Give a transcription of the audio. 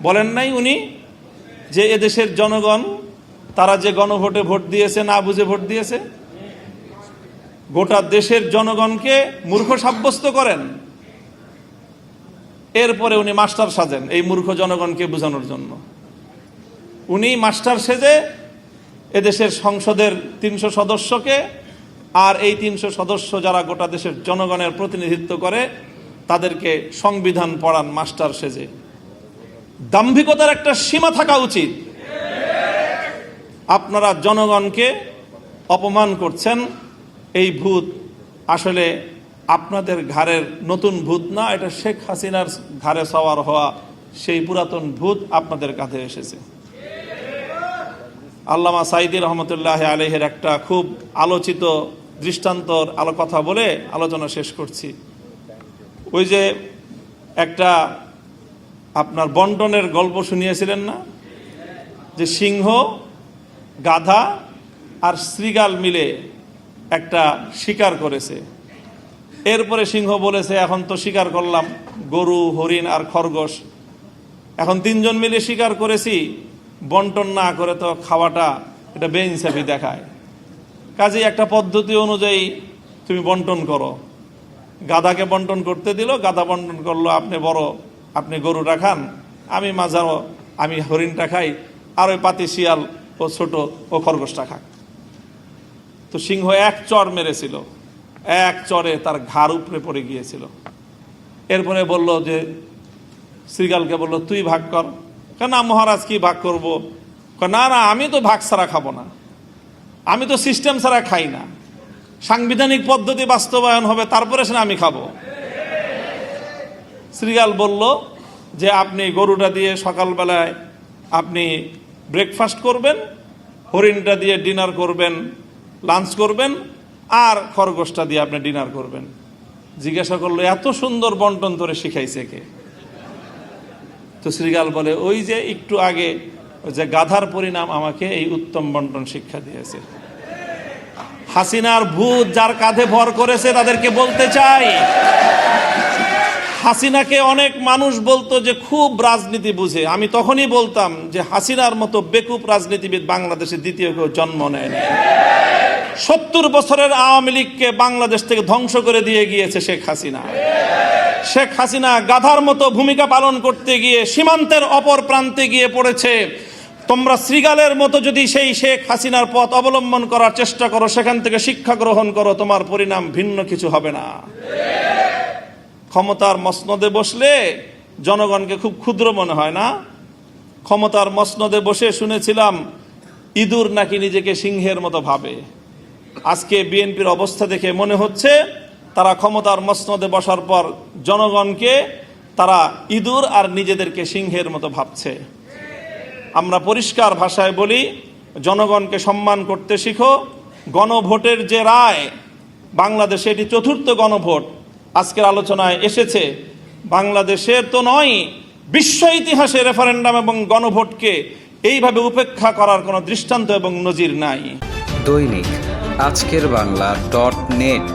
বলেন নাই উনি যে এদেশের জনগণ তারা যে গণভোটে ভোট দিয়েছে না বুঝে ভোট দিয়েছে? গোটা দেশের জনগণকে মূর্খ সাব্যস্ত করেন, এরপরে উনি মাস্টার সাজেন এই মূর্খ জনগণকে বোঝানোর জন্য। উনি মাস্টার সেজে এদেশের সংসদের ৩০০ সদস্যকে আর এই ৩০০ সদস্য যারা গোটা দেশের জনগণের প্রতিনিধিত্ব করে তাদেরকে সংবিধান পড়ান মাস্টার সেজে। দাম্ভিকতার একটা সীমা থাকা উচিত। আপনারা জনগণকে অপমান করছেন। এই ভূত আসলে আপনাদের ঘাড়ের নতুন ভূত না, এটা শেখ হাসিনার ঘাড়ে সওয়ার হওয়া সেই পুরাতন ভূত আপনাদের কাঁধে এসেছে। আল্লামা সাঈদী রহমতুল্লাহ আলাইহির একটা খুব আলোচিত দৃষ্টান্তর কথা বলে আলোচনা শেষ করছি। ওই যে একটা আপনার বন্টনের গল্প শুনিয়েছিলেন না, যে সিংহ, গাধা আর শৃগাল মিলে একটা শিকার করেছে। এরপরে সিংহ বলেছে, এখন তো শিকার করলাম গরু, হরিণ আর খরগোশ, এখন ৩ জন মিলে শিকার করেছি, বন্টন না করে তো খাওয়াটা এটা বেইনসাফি দেখায়, কাজেই একটা পদ্ধতি অনুযায়ী তুমি বন্টন করো। গাধাকে বন্টন করতে দিল, গাধা বন্টন করলো, আপনি বড়, আপনি গরুটা খান, আমি মাঝারো, আমি হরিণটা খাই, আর ওই পাতি শিয়াল ও ছোট ও খরগোশটা খাক। তো সিংহ এক চড় মেরেছিল, এক চড়ে তার ঘাড় উপরে পড়ে গিয়েছিল। এরপরে বলল যে শৃগালকে বলল, তুই ভাগ কর। না মহারাজ, কি ভাগ করব? না না, আমি তো ভাগ ছাড়া খাবো না, আমি তো সিস্টেম ছাড়া খাই না, সাংবিধানিক পদ্ধতি বাস্তবায়ন হবে তারপরে সে আমি খাবো। শৃগাল বলল যে আপনি গরুটা দিয়ে সকালবেলায় আপনি ব্রেকফাস্ট করবেন, হরিণটা দিয়ে ডিনার করবেন, লাঞ্চ করবেন, আর খরগোশটা দিয়ে আপনি ডিনার করবেন। জিজ্ঞাসা করলো, এত সুন্দর বন্টন তোরে শিখাইছে কে? তো শৃগাল বলে, ওই যে একটু আগে যে গাধার পরিণাম আমাকে এই উত্তম বন্টন শিক্ষা দিয়েছে। হাসিনার ভূত যার কাঁধে ভর করেছে তাদেরকে বলতে চাই, হাসিনাকে অনেক মানুষ বলতো যে খুব রাজনীতি বুঝে। আমি তখনই বলতাম যে হাসিনার মতো বেকুব রাজনীতিবিদ বাংলাদেশে দ্বিতীয় কেউ জন্ম নেয়নি। ৭০ বছরের আওয়ামী লীগকে বাংলাদেশ থেকে ধ্বংস করে দিয়ে গিয়েছে শেখ হাসিনা। শেখ হাসিনা গাধার মতো ভূমিকা পালন করতে গিয়ে সীমান্তের অপর প্রান্তে গিয়ে পড়েছে। তোমরা শৃগালের মতো যদি সেই শেখ হাসিনার পথ অবলম্বন করার চেষ্টা করো, সেখান থেকে শিক্ষা গ্রহণ করো, তোমার পরিণাম ভিন্ন কিছু হবে না। ক্ষমতার মসনদে বসলে জনগণকে খুব ক্ষুদ্র মনে হয় না? ক্ষমতার মসনদে বসে শুনেছিলাম ইঁদুর নাকি নিজেকে সিংহের মতো ভাবে। আজকে বিএনপির অবস্থা দেখে মনে হচ্ছে তারা ক্ষমতার মসনদে বসার পর জনগণকে তারা ইঁদুর আর নিজেদেরকে সিংহের মতো ভাবছে। আমরা পরিষ্কার ভাষায় বলি, জনগণকে সম্মান করতে শিখো। গণভোটের যে রায়, বাংলাদেশে এটি ৪র্থ গণভোট আজকের আলোচনায় এসেছে। বাংলাদেশের তো নয়, বিশ্ব ইতিহাসে রেফারেন্ডাম এবং গণভোটকে এইভাবে উপেক্ষা করার কোনো দৃষ্টান্ত এবং নজির নাই। দৈনিক আজকের বাংলা.net